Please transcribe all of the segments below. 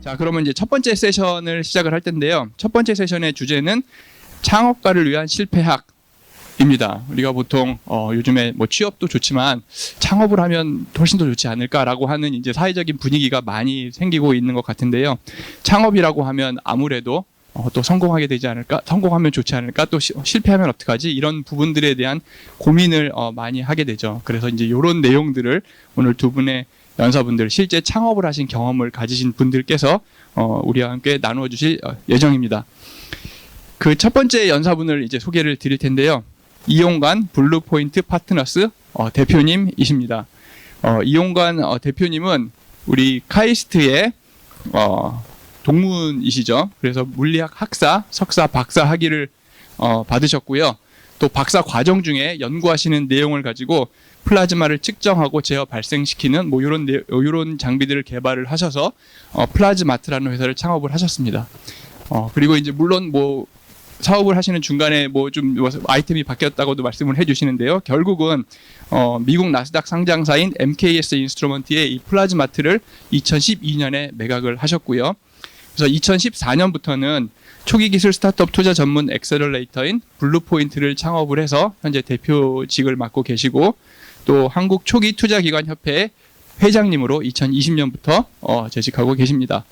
자, 그러면 이제 첫 번째 세션을 시작을 할 텐데요. 첫 번째 세션의 주제는 창업가를 위한 실패학입니다. 우리가 보통 요즘에 뭐 취업도 좋지만 창업을 하면 훨씬 더 좋지 않을까라고 하는 이제 사회적인 분위기가 많이 생기고 있는 것 같은데요. 창업이라고 하면 아무래도 또 성공하게 되지 않을까? 성공하면 좋지 않을까? 또 실패하면 어떡하지? 이런 부분들에 대한 고민을 많이 하게 되죠. 그래서 이제 이런 내용들을 오늘 두 분의 연사분들, 실제 창업을 하신 경험을 가지신 분들께서 우리와 함께 나누어 주실 예정입니다. 그 첫 번째 연사분을 이제 소개를 드릴 텐데요. 이용관 블루포인트 파트너스 대표님이십니다. 이용관 대표님은 우리 카이스트의 동문이시죠. 그래서 물리학 학사, 석사, 박사 학위를 받으셨고요. 또 박사 과정 중에 연구하시는 내용을 가지고 플라즈마를 측정하고 제어 발생시키는 뭐 이런 장비들을 개발을 하셔서 플라즈마트라는 회사를 창업을 하셨습니다. 그리고 이제 물론 뭐 사업을 하시는 중간에 뭐 좀 아이템이 바뀌었다고도 말씀을 해주시는데요. 결국은 미국 나스닥 상장사인 MKS 인스트루먼트의 이 플라즈마트를 2012년에 매각을 하셨고요. 그래서 2014년부터는 초기 기술 스타트업 투자 전문 엑셀러레이터인 블루포인트를 창업을 해서 현재 대표직을 맡고 계시고, 또 한국 초기 투자기관 협회의 회장님으로 2020년부터 재직하고 계십니다.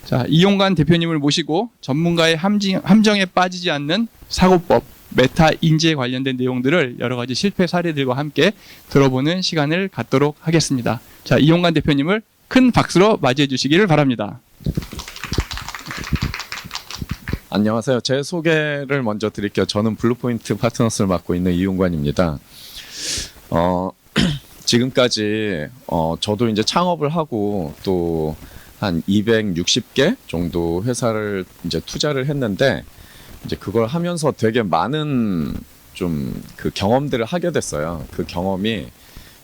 자, 이용관 대표님을 모시고 전문가의 함정에 빠지지 않는 사고법, 메타 인지에 관련된 내용들을 여러 가지 실패 사례들과 함께 들어보는 시간을 갖도록 하겠습니다. 자, 이용관 대표님을 큰 박수로 맞이해 주시기를 바랍니다. 안녕하세요. 제 소개를 먼저 드릴게요. 저는 블루포인트 파트너스를 맡고 있는 이용관입니다. 지금까지 저도 이제 창업을 하고 또 한 260개 정도 회사를 이제 투자를 했는데, 이제 그걸 하면서 되게 많은 좀 그 경험들을 하게 됐어요. 그 경험이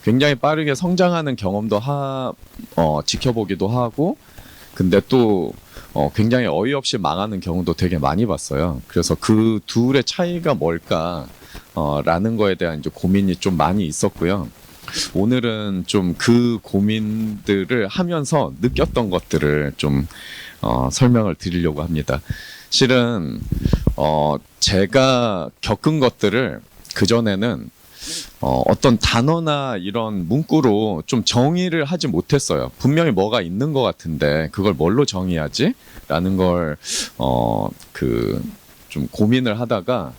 굉장히 빠르게 성장하는 경험도 지켜보기도 하고, 근데 또 굉장히 어이없이 망하는 경우도 되게 많이 봤어요. 그래서 그 둘의 차이가 뭘까 라는 거에 대한 이제 고민이 좀 많이 있었고요. 오늘은 좀 그 고민들을 하면서 느꼈던 것들을 좀 설명을 드리려고 합니다. 실은 제가 겪은 것들을 그전에는 어떤 단어나 이런 문구로 좀 정의를 하지 못했어요. 분명히 뭐가 있는 것 같은데 그걸 뭘로 정의하지? 라는 걸 좀 고민을 하다가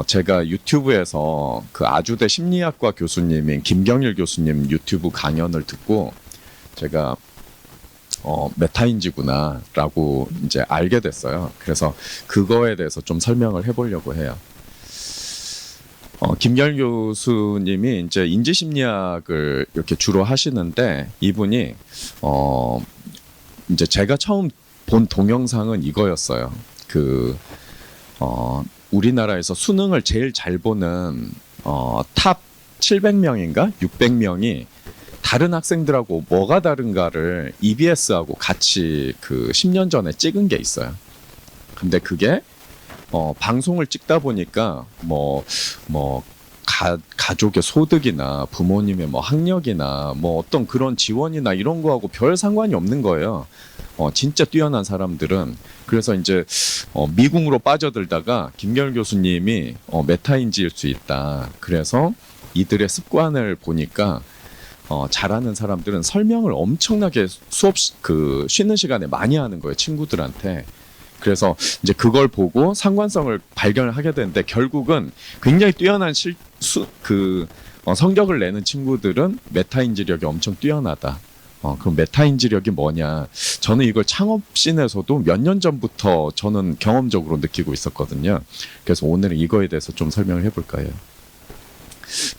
제가 유튜브에서 그 아주대 심리학과 교수님인 김경일 교수님 유튜브 강연을 듣고 제가 메타인지구나 라고 이제 알게 됐어요. 그래서 그거에 대해서 좀 설명을 해보려고 해요. 김경일 교수님이 이제 인지심리학을 이렇게 주로 하시는데, 이분이 이제 제가 처음 본 동영상은 이거였어요. 우리나라에서 수능을 제일 잘 보는 탑 700명인가 600명이 다른 학생들하고 뭐가 다른가를 EBS하고 같이 그 10년 전에 찍은 게 있어요. 근데 그게 방송을 찍다 보니까 가족의 소득이나 부모님의 뭐 학력이나 뭐 어떤 그런 지원이나 이런 거하고 별 상관이 없는 거예요. 진짜 뛰어난 사람들은. 그래서 이제 미궁으로 빠져들다가 김경일 교수님이 메타인지일 수 있다. 그래서 이들의 습관을 보니까 잘하는 사람들은 설명을 엄청나게 쉬는 시간에 많이 하는 거예요, 친구들한테. 그래서 이제 그걸 보고 상관성을 발견을 하게 되는데, 결국은 굉장히 뛰어난 성적을 내는 친구들은 메타인지력이 엄청 뛰어나다. 그럼 메타인지력이 뭐냐? 저는 이걸 창업씬에서도 몇 년 전부터 저는 경험적으로 느끼고 있었거든요. 그래서 오늘은 이거에 대해서 좀 설명을 해볼까 해요.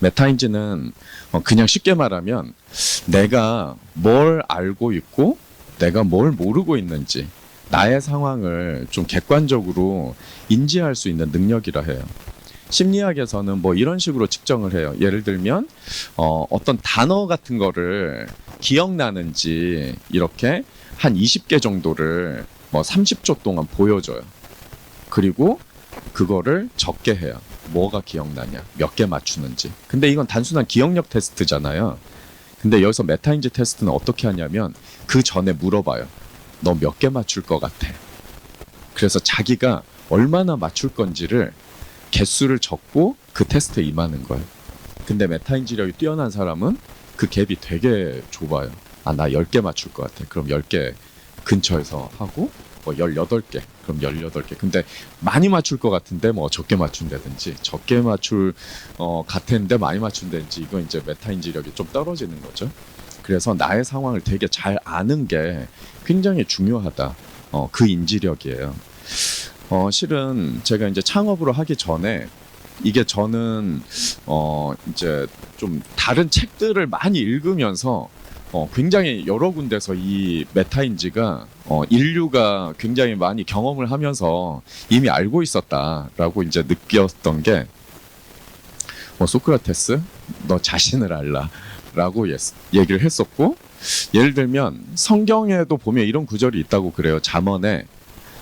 메타인지는 그냥 쉽게 말하면 내가 뭘 알고 있고 내가 뭘 모르고 있는지, 나의 상황을 좀 객관적으로 인지할 수 있는 능력이라 해요. 심리학에서는 뭐 이런 식으로 측정을 해요. 예를 들면 어떤 단어 같은 거를 기억나는지 이렇게 한 20개 정도를 뭐 30초 동안 보여줘요. 그리고 그거를 적게 해요. 뭐가 기억나냐, 몇 개 맞추는지. 근데 이건 단순한 기억력 테스트잖아요. 근데 여기서 메타인지 테스트는 어떻게 하냐면 그 전에 물어봐요. 너 몇 개 맞출 것 같아. 그래서 자기가 얼마나 맞출 건지를 개수를 적고 그 테스트에 임하는 거예요. 근데 메타인지력이 뛰어난 사람은 그 갭이 되게 좁아요. 아, 나 10개 맞출 것 같아. 그럼 10개 근처에서 하고 뭐 18개. 그럼 18개. 근데 많이 맞출 것 같은데 뭐 적게 맞춘다든지 적게 맞출 같은데 많이 맞춘다든지 이건 이제 메타인지력이 좀 떨어지는 거죠. 그래서 나의 상황을 되게 잘 아는 게 굉장히 중요하다. 그 인지력이에요. 실은 제가 이제 창업으로 하기 전에 이게 저는 이제 좀 다른 책들을 많이 읽으면서 굉장히 여러 군데서 이 메타인지가 인류가 굉장히 많이 경험을 하면서 이미 알고 있었다라고 이제 느꼈던 게 소크라테스 너 자신을 알라라고 얘기를 했었고, 예를 들면 성경에도 보면 이런 구절이 있다고 그래요. 잠언에.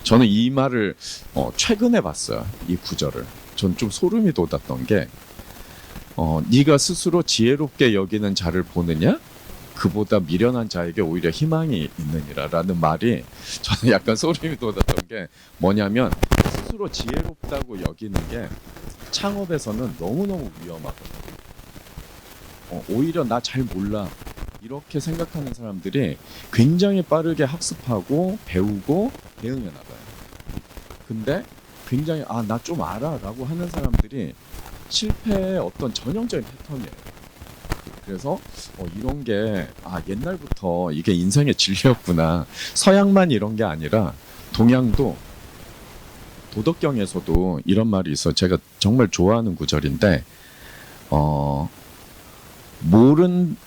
저는 이 말을 최근에 봤어요. 이 구절을. 전 좀 소름이 돋았던 게 네가 스스로 지혜롭게 여기는 자를 보느냐? 그보다 미련한 자에게 오히려 희망이 있느니라 라는 말이 저는 약간 소름이 돋았던 게 뭐냐면, 스스로 지혜롭다고 여기는 게 창업에서는 너무너무 위험하거든요. 오히려 나 잘 몰라 이렇게 생각하는 사람들이 굉장히 빠르게 학습하고 배우고 대응해 나가요. 근데 굉장히 나 좀 알아 라고 하는 사람들이 실패의 어떤 전형적인 패턴이에요. 그래서 이런 게 옛날부터 이게 인생의 진리였구나. 서양만 이런 게 아니라 동양도 도덕경에서도 이런 말이 있어요. 제가 정말 좋아하는 구절인데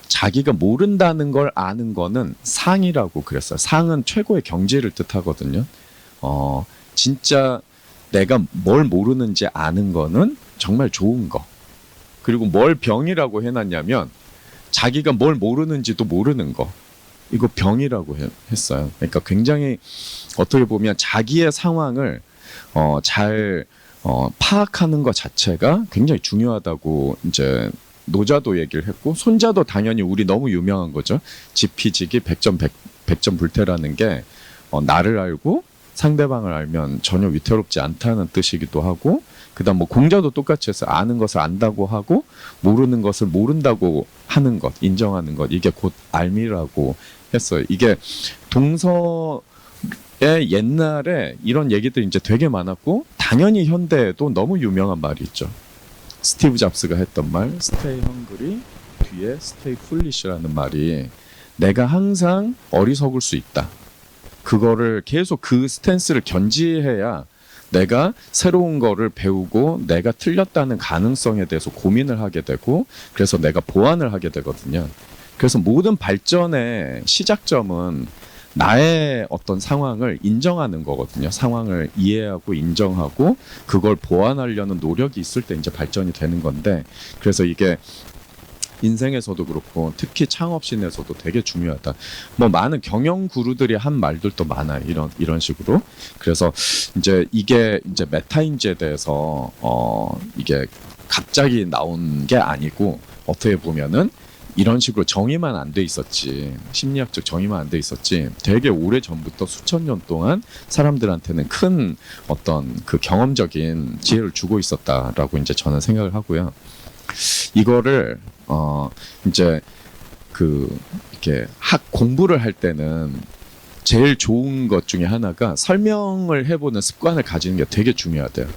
자기가 모른다는 걸 아는 거는 상이라고 그랬어요. 상은 최고의 경지를 뜻하거든요. 진짜 내가 뭘 모르는지 아는 거는 정말 좋은 거. 그리고 뭘 병이라고 해놨냐면 자기가 뭘 모르는지도 모르는 거. 이거 병이라고 했어요. 그러니까 굉장히 어떻게 보면 자기의 상황을 잘 파악하는 것 자체가 굉장히 중요하다고 이제 노자도 얘기를 했고, 손자도 당연히 우리 너무 유명한 거죠. 지피지기 100점 불태라는 게 나를 알고 상대방을 알면 전혀 위태롭지 않다는 뜻이기도 하고, 그다음 뭐 공자도 똑같이 해서 아는 것을 안다고 하고 모르는 것을 모른다고 하는 것, 인정하는 것, 이게 곧 알미라고 했어요. 이게 동서의 옛날에 이런 얘기들이 이제 되게 많았고, 당연히 현대에도 너무 유명한 말이 있죠. 스티브 잡스가 했던 말, stay hungry 뒤에 stay foolish라는 말이, 내가 항상 어리석을 수 있다. 그거를 계속 그 스탠스를 견지해야 내가 새로운 거를 배우고 내가 틀렸다는 가능성에 대해서 고민을 하게 되고, 그래서 내가 보완을 하게 되거든요. 그래서 모든 발전의 시작점은 나의 어떤 상황을 인정하는 거거든요. 상황을 이해하고 인정하고 그걸 보완하려는 노력이 있을 때 이제 발전이 되는 건데, 그래서 이게 인생에서도 그렇고 특히 창업신에서도 되게 중요하다. 뭐 많은 경영 구루들이 한 말들도 많아요. 이런 식으로. 그래서 이제 이게 이제 메타인지에 대해서 이게 갑자기 나온 게 아니고, 어떻게 보면은 이런 식으로 정의만 안 돼 있었지, 심리학적 정의만 안 돼 있었지, 되게 오래 전부터 수천 년 동안 사람들한테는 큰 어떤 그 경험적인 지혜를 주고 있었다라고 이제 저는 생각을 하고요. 이거를 이제 이렇게 공부를 할 때는 제일 좋은 것 중에 하나가 설명을 해보는 습관을 가지는 게 되게 중요하대요.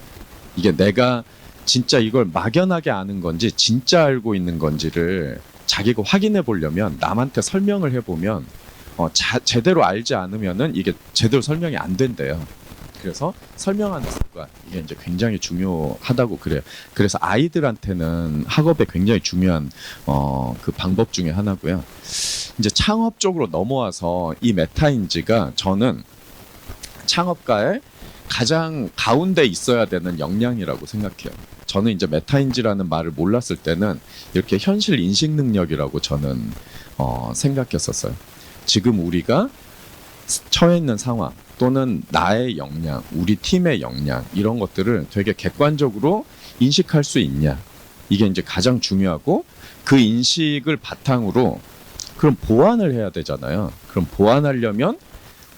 이게 내가 진짜 이걸 막연하게 아는 건지 진짜 알고 있는 건지를 자기가 확인해 보려면 남한테 설명을 해보면 제대로 알지 않으면은 이게 제대로 설명이 안 된대요. 그래서 설명하는 습관, 이게 이제 굉장히 중요하다고 그래요. 그래서 아이들한테는 학업에 굉장히 중요한 그 방법 중에 하나고요. 이제 창업 쪽으로 넘어와서 이 메타인지가 저는 창업가의 가장 가운데 있어야 되는 역량이라고 생각해요. 저는 이제 메타인지라는 말을 몰랐을 때는 이렇게 현실 인식 능력이라고 저는 생각했었어요. 지금 우리가 처해 있는 상황 또는 나의 역량, 우리 팀의 역량, 이런 것들을 되게 객관적으로 인식할 수 있냐, 이게 이제 가장 중요하고, 그 인식을 바탕으로 그럼 보완을 해야 되잖아요. 그럼 보완하려면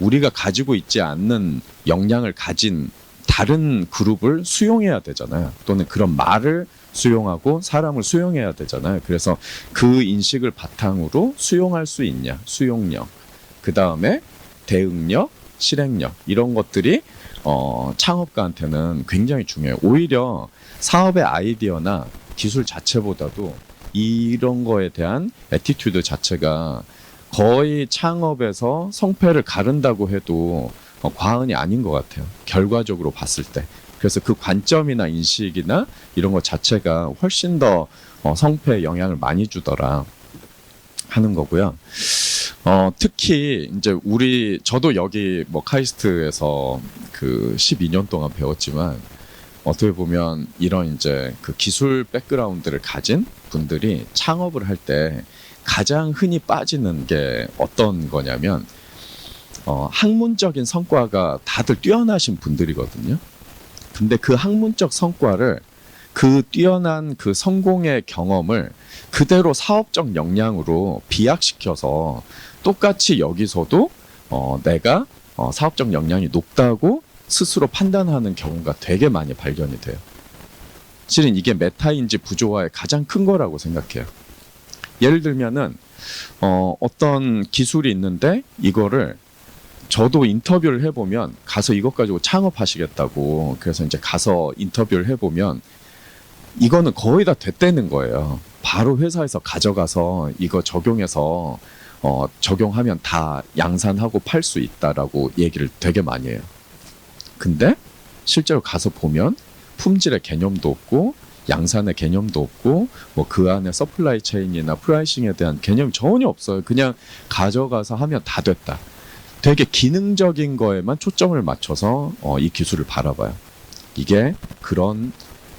우리가 가지고 있지 않는 역량을 가진 다른 그룹을 수용해야 되잖아요. 또는 그런 말을 수용하고 사람을 수용해야 되잖아요. 그래서 그 인식을 바탕으로 수용할 수 있냐, 수용력, 그 다음에 대응력, 실행력, 이런 것들이 창업가한테는 굉장히 중요해요. 오히려 사업의 아이디어나 기술 자체보다도 이런 거에 대한 애티튜드 자체가 거의 창업에서 성패를 가른다고 해도 과언이 아닌 것 같아요. 결과적으로 봤을 때. 그래서 그 관점이나 인식이나 이런 것 자체가 훨씬 더 성패에 영향을 많이 주더라 하는 거고요. 특히 이제 저도 여기 뭐 카이스트에서 그 12년 동안 배웠지만 어떻게 보면 이런 이제 그 기술 백그라운드를 가진 분들이 창업을 할 때 가장 흔히 빠지는 게 어떤 거냐면 학문적인 성과가 다들 뛰어나신 분들이거든요. 근데 그 학문적 성과를 그 뛰어난 그 성공의 경험을 그대로 사업적 역량으로 비약시켜서 똑같이 여기서도 내가 사업적 역량이 높다고 스스로 판단하는 경우가 되게 많이 발견이 돼요. 실은 이게 메타인지 부조화의 가장 큰 거라고 생각해요. 예를 들면은 어떤 기술이 있는데 이거를 저도 인터뷰를 해보면 가서 이것 가지고 창업하시겠다고 그래서 이제 가서 인터뷰를 해보면 이거는 거의 다 됐다는 거예요. 바로 회사에서 가져가서 이거 적용해서 적용하면 다 양산하고 팔 수 있다라고 얘기를 되게 많이 해요. 근데 실제로 가서 보면 품질의 개념도 없고 양산의 개념도 없고 뭐 그 안에 서플라이 체인이나 프라이싱에 대한 개념이 전혀 없어요. 그냥 가져가서 하면 다 됐다. 되게 기능적인 거에만 초점을 맞춰서 이 기술을 바라봐요. 이게 그런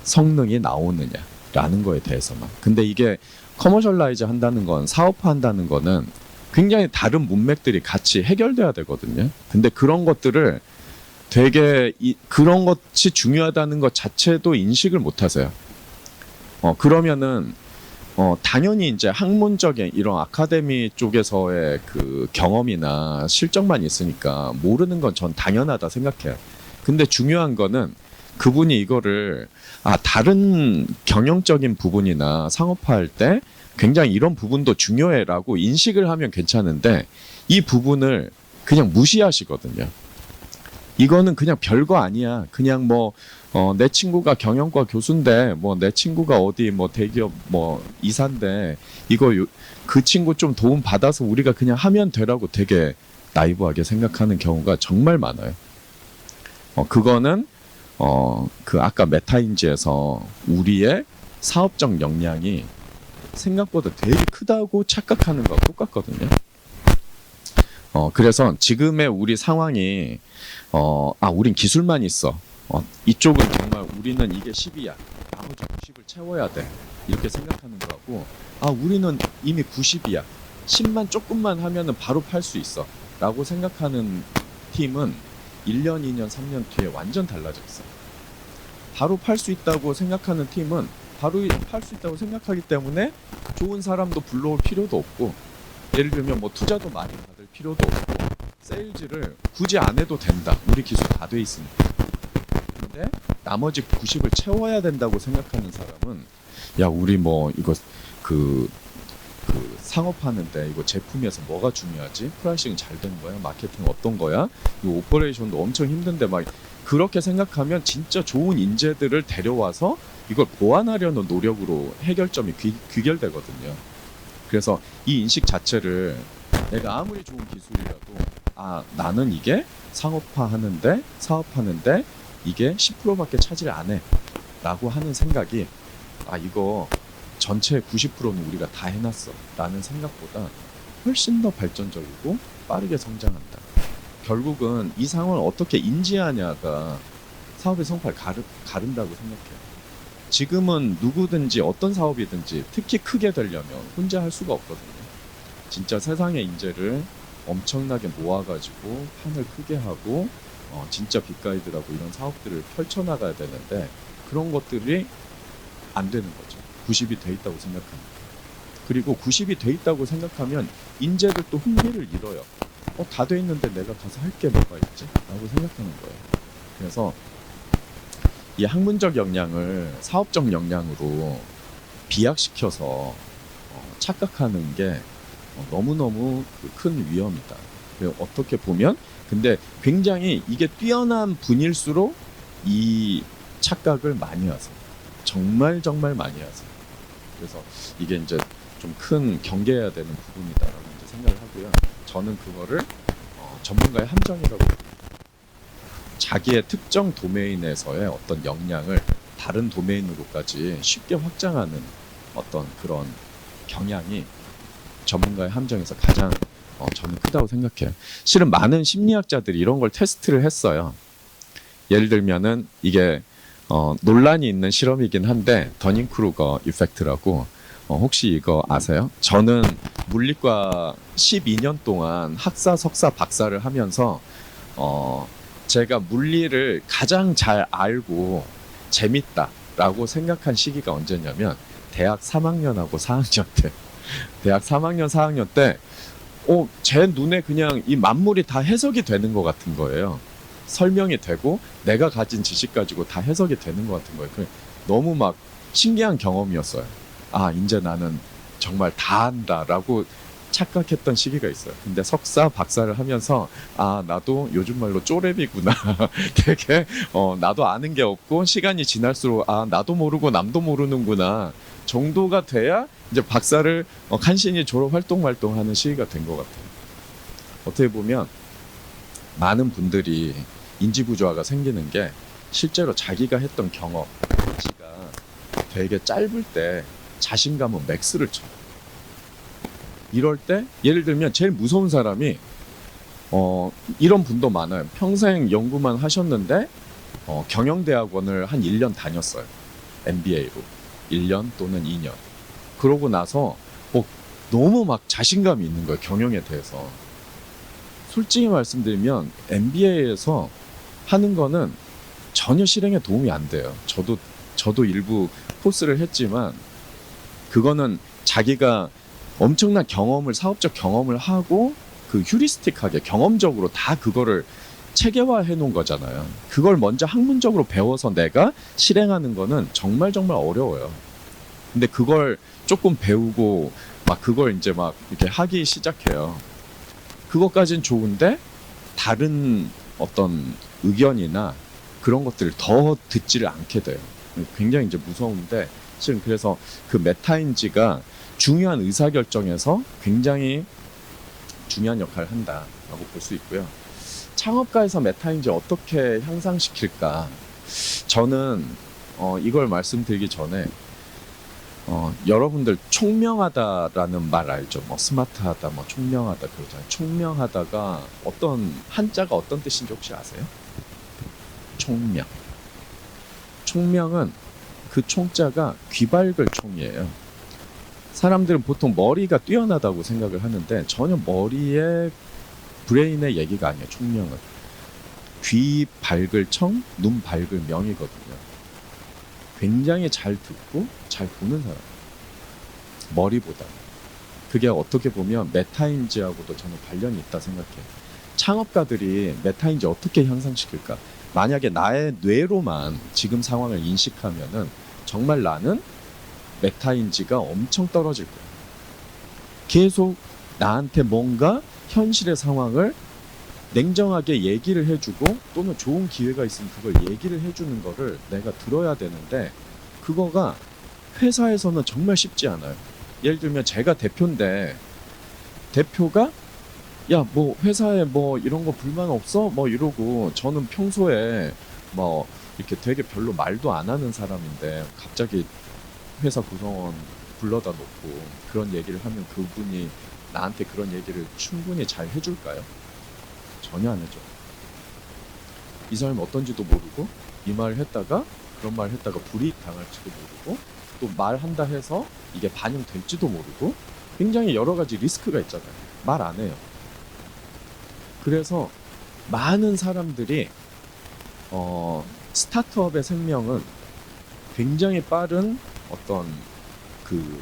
성능이 나오느냐라는 거에 대해서만. 근데 이게 커머셜라이즈 한다는 건, 사업화한다는 거는 굉장히 다른 문맥들이 같이 해결돼야 되거든요. 근데 그런 것들을 되게 그런 것이 중요하다는 것 자체도 인식을 못 하세요. 그러면은 당연히 이제 학문적인 이런 아카데미 쪽에서의 그 경험이나 실적만 있으니까 모르는 건 전 당연하다 생각해요. 근데 중요한 거는 그분이 이거를 다른 경영적인 부분이나 상업화할 때 굉장히 이런 부분도 중요해라고 인식을 하면 괜찮은데 이 부분을 그냥 무시하시거든요. 이거는 그냥 별거 아니야. 그냥 뭐 내 친구가 경영과 교수인데 뭐 내 친구가 어디 뭐 대기업 뭐 이사인데 이거 그 친구 좀 도움 받아서 우리가 그냥 하면 되라고 되게 나이브하게 생각하는 경우가 정말 많아요. 그거는 그 아까 메타인지에서 우리의 사업적 역량이 생각보다 되게 크다고 착각하는 거하고 똑같거든요. 그래서 지금의 우리 상황이 우린 기술만 있어. 이쪽은 정말 우리는 이게 10이야. 나머지 90을 채워야 돼. 이렇게 생각하는 거하고 우리는 이미 90이야. 10만 조금만 하면은 바로 팔 수 있어. 라고 생각하는 팀은 1년, 2년, 3년 뒤에 완전 달라져 있어요. 바로 팔 수 있다고 생각하는 팀은 바로 팔 수 있다고 생각하기 때문에 좋은 사람도 불러올 필요도 없고 예를 들면 뭐 투자도 많이 받을 필요도 없고 세일즈를 굳이 안 해도 된다. 우리 기술 다 돼 있으니까. 근데 나머지 90을 채워야 된다고 생각하는 사람은 야 우리 뭐 이거 그 상업하는데 이거 제품에서 뭐가 중요하지? 프라이싱 잘 된 거야? 마케팅 어떤 거야? 이거 오퍼레이션도 엄청 힘든데 막 그렇게 생각하면 진짜 좋은 인재들을 데려와서 이걸 보완하려는 노력으로 해결점이 귀결되거든요. 그래서 이 인식 자체를 내가 아무리 좋은 기술이라도 나는 이게 상업화하는데 사업하는데 이게 10%밖에 차지를 안 해 라고 하는 생각이 이거 전체 90%는 우리가 다 해놨어 라는 생각보다 훨씬 더 발전적이고 빠르게 성장한다. 결국은 이 상황을 어떻게 인지하냐가 사업의 성과를 가른다고 생각해요. 지금은 누구든지 어떤 사업이든지 특히 크게 되려면 혼자 할 수가 없거든요. 진짜 세상의 인재를 엄청나게 모아가지고 판을 크게 하고 진짜 빅가이드라고 이런 사업들을 펼쳐나가야 되는데 그런 것들이 안 되는 거죠. 90이 돼 있다고 생각합니다. 그리고 90이 돼 있다고 생각하면 인재들도 흥미를 잃어요. 다 돼 있는데 내가 가서 할 게 뭐가 있지? 라고 생각하는 거예요. 그래서 이 학문적 역량을 사업적 역량으로 비약시켜서 착각하는 게 너무너무 큰 위험이다. 어떻게 보면 근데 굉장히 이게 뛰어난 분일수록 이 착각을 많이 하세요. 정말 많이 하세요. 그래서 이게 이제 좀 큰 경계해야 되는 부분이다라고 이제 생각을 하고요. 저는 그거를 전문가의 함정이라고 봅니다. 자기의 특정 도메인에서의 어떤 역량을 다른 도메인으로까지 쉽게 확장하는 어떤 그런 경향이 전문가의 함정에서 가장 저는 크다고 생각해요. 실은 많은 심리학자들이 이런 걸 테스트를 했어요. 예를 들면은 이게 논란이 있는 실험이긴 한데 더닝크루거 이펙트라고 혹시 이거 아세요? 저는 물리과 12년 동안 학사, 석사, 박사를 하면서 제가 물리를 가장 잘 알고 재밌다라고 생각한 시기가 언제냐면 대학 3학년하고 4학년 때. 대학 3학년, 4학년 때 제 눈에 그냥 이 만물이 다 해석이 되는 것 같은 거예요. 설명이 되고 내가 가진 지식 가지고 다 해석이 되는 것 같은 거예요. 너무 막 신기한 경험이었어요. 아, 이제 나는 정말 다 안다라고 착각했던 시기가 있어요. 근데 석사, 박사를 하면서 아, 나도 요즘 말로 쪼렙이구나. 되게 나도 아는 게 없고 시간이 지날수록 아, 나도 모르고 남도 모르는구나 정도가 돼야 이제 박사를 간신히 졸업 활동하는 시기가 된 것 같아요. 어떻게 보면 많은 분들이 인지부조화가 생기는 게 실제로 자기가 했던 경험 가치가 되게 짧을 때 자신감은 맥스를 쳐요. 이럴 때 예를 들면 제일 무서운 사람이 이런 분도 많아요. 평생 연구만 하셨는데 경영대학원을 한 1년 다녔어요. MBA로 1년 또는 2년. 그러고 나서 너무 막 자신감이 있는 거예요. 경영에 대해서. 솔직히 말씀드리면 MBA에서 하는 거는 전혀 실행에 도움이 안 돼요. 저도 일부 코스를 했지만 그거는 자기가 엄청난 경험을 사업적 경험을 하고 그 휴리스틱하게 경험적으로 다 그거를 체계화해 놓은 거잖아요. 그걸 먼저 학문적으로 배워서 내가 실행하는 거는 정말 어려워요. 근데 그걸 조금 배우고 막 그걸 이제 막 이렇게 하기 시작해요. 그것까진 좋은데 다른 어떤 의견이나 그런 것들을 더 듣지를 않게 돼요. 굉장히 이제 무서운데 실은 그래서 그 메타인지가 중요한 의사결정에서 굉장히 중요한 역할을 한다라고 볼 수 있고요. 창업가에서 메타인지 어떻게 향상시킬까? 저는 이걸 말씀드리기 전에 여러분들 총명하다라는 말 알죠? 뭐 스마트하다, 뭐 총명하다 그러잖아요. 총명하다가 어떤 한자가 어떤 뜻인지 혹시 아세요? 총명. 총명은 그 총자가 귀밝을 총이에요. 사람들은 보통 머리가 뛰어나다고 생각을 하는데 전혀 머리에 브레인의 얘기가 아니에요. 총명은 귀 밝을 청, 눈 밝을 명이거든요. 굉장히 잘 듣고 잘 보는 사람. 머리보다. 그게 어떻게 보면 메타인지하고도 저는 관련이 있다 생각해요. 창업가들이 메타인지 어떻게 향상시킬까? 만약에 나의 뇌로만 지금 상황을 인식하면은 정말 나는 메타인지가 엄청 떨어질 거예요. 계속 나한테 뭔가 현실의 상황을 냉정하게 얘기를 해주고 또는 좋은 기회가 있으면 그걸 얘기를 해주는 거를 내가 들어야 되는데 그거가 회사에서는 정말 쉽지 않아요. 예를 들면 제가 대표인데 대표가 야, 뭐 회사에 뭐 이런 거 불만 없어? 뭐 이러고 저는 평소에 뭐 이렇게 되게 별로 말도 안 하는 사람인데 갑자기 회사 구성원 불러다 놓고 그런 얘기를 하면 그분이 나한테 그런 얘기를 충분히 잘 해줄까요? 전혀 안 해줘. 이 사람이 어떤지도 모르고 이 말을 했다가 그런 말을 했다가 불이익 당할지도 모르고 또 말한다 해서 이게 반영될지도 모르고 굉장히 여러 가지 리스크가 있잖아요. 말 안 해요. 그래서 많은 사람들이 스타트업의 생명은 굉장히 빠른 어떤 그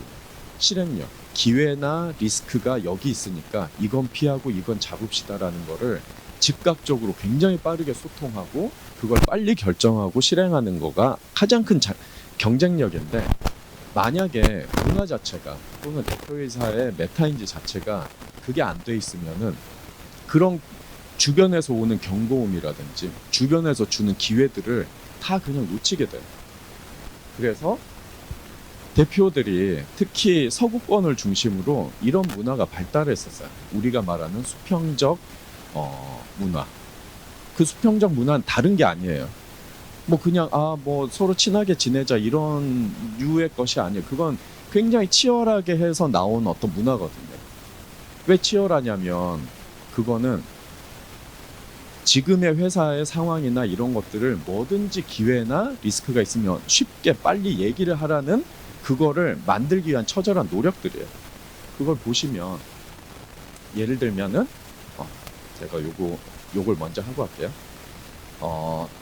실행력, 기회나 리스크가 여기 있으니까 이건 피하고 이건 잡읍시다라는 거를 즉각적으로 굉장히 빠르게 소통하고 그걸 빨리 결정하고 실행하는 거가 가장 큰 경쟁력인데, 만약에 문화 자체가 또는 대표이사의 메타인지 자체가 그게 안 돼 있으면은 그런 주변에서 오는 경고음이라든지 주변에서 주는 기회들을 다 그냥 놓치게 돼요. 그래서 대표들이 특히 서구권을 중심으로 이런 문화가 발달했었어요. 우리가 말하는 수평적 문화. 그 수평적 문화는 다른 게 아니에요. 뭐 그냥 뭐 서로 친하게 지내자 이런 류의 것이 아니에요. 그건 굉장히 치열하게 해서 나온 어떤 문화거든요. 왜 치열하냐면 그거는 지금의 회사의 상황이나 이런 것들을 뭐든지 기회나 리스크가 있으면 쉽게 빨리 얘기를 하라는 그거를 만들기 위한 처절한 노력들이에요. 그걸 보시면 예를 들면은 제가 요걸 먼저 하고 할게요.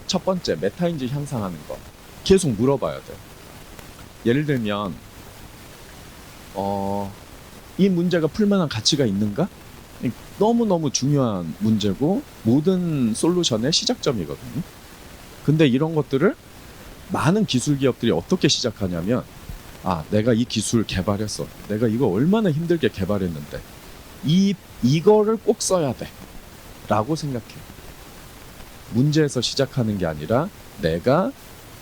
첫 번째 메타인지 향상하는 거 계속 물어봐야 돼요. 예를 들면 이 문제가 풀만한 가치가 있는가? 너무너무 중요한 문제고 모든 솔루션의 시작점이거든요. 근데 이런 것들을 많은 기술 기업들이 어떻게 시작하냐면 내가 이 기술 개발했어. 내가 이거 얼마나 힘들게 개발했는데 이거를 꼭 써야 돼 라고 생각해요. 문제에서 시작하는 게 아니라 내가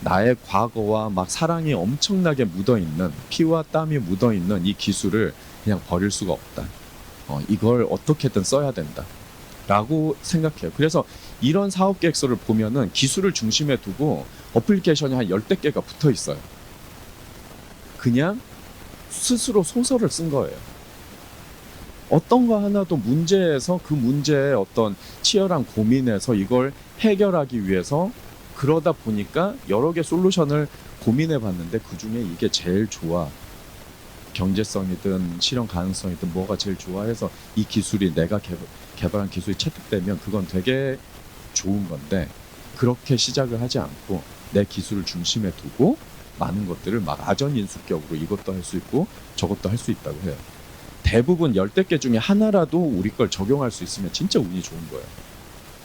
나의 과거와 막 사랑이 엄청나게 묻어있는 피와 땀이 묻어있는 이 기술을 그냥 버릴 수가 없다. 이걸 어떻게든 써야 된다 라고 생각해요. 그래서 이런 사업 계획서를 보면은 기술을 중심에 두고 어플리케이션이 한 10대 개가 붙어 있어요. 그냥 스스로 소설을 쓴 거예요. 어떤 거 하나도 문제에서 그 문제의 어떤 치열한 고민에서 이걸 해결하기 위해서 그러다 보니까 여러 개 솔루션을 고민해 봤는데 그 중에 이게 제일 좋아. 경제성이든 실현 가능성이든 뭐가 제일 좋아해서 이 기술이 내가 개발한 기술이 채택되면 그건 되게 좋은 건데, 그렇게 시작을 하지 않고 내 기술을 중심에 두고 많은 것들을 막 아전인수격으로 이것도 할 수 있고 저것도 할 수 있다고 해요. 대부분 10대 개 중에 하나라도 우리 걸 적용할 수 있으면 진짜 운이 좋은 거예요.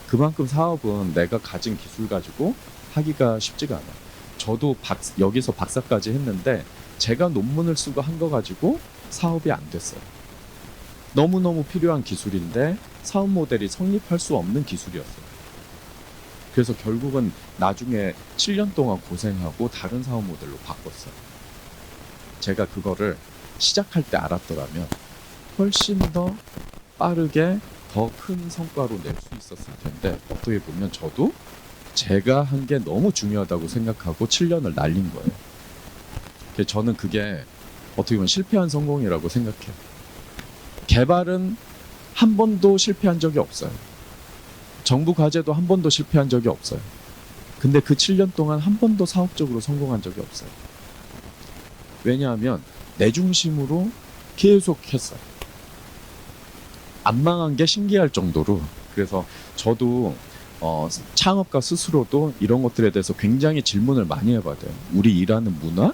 그만큼 사업은 내가 가진 기술 가지고 하기가 쉽지가 않아요. 저도 여기서 박사까지 했는데 제가 논문을 쓰고 한 거 가지고 사업이 안 됐어요. 너무너무 필요한 기술인데 사업 모델이 성립할 수 없는 기술이었어요. 그래서 결국은 나중에 7년 동안 고생하고 다른 사업 모델로 바꿨어요. 제가 그거를 시작할 때 알았더라면 훨씬 더 빠르게 더 큰 성과로 낼 수 있었을 텐데, 어떻게 보면 저도 제가 한 게 너무 중요하다고 생각하고 7년을 날린 거예요. 그래서 저는 그게 어떻게 보면 실패한 성공이라고 생각해요. 개발은 한 번도 실패한 적이 없어요. 정부 과제도 한 번도 실패한 적이 없어요. 근데 그 7년 동안 한 번도 사업적으로 성공한 적이 없어요. 왜냐하면 내 중심으로 계속 했어요. 안 망한 게 신기할 정도로. 그래서 저도 창업가 스스로도 이런 것들에 대해서 굉장히 질문을 많이 해봐야 돼요. 우리 일하는 문화?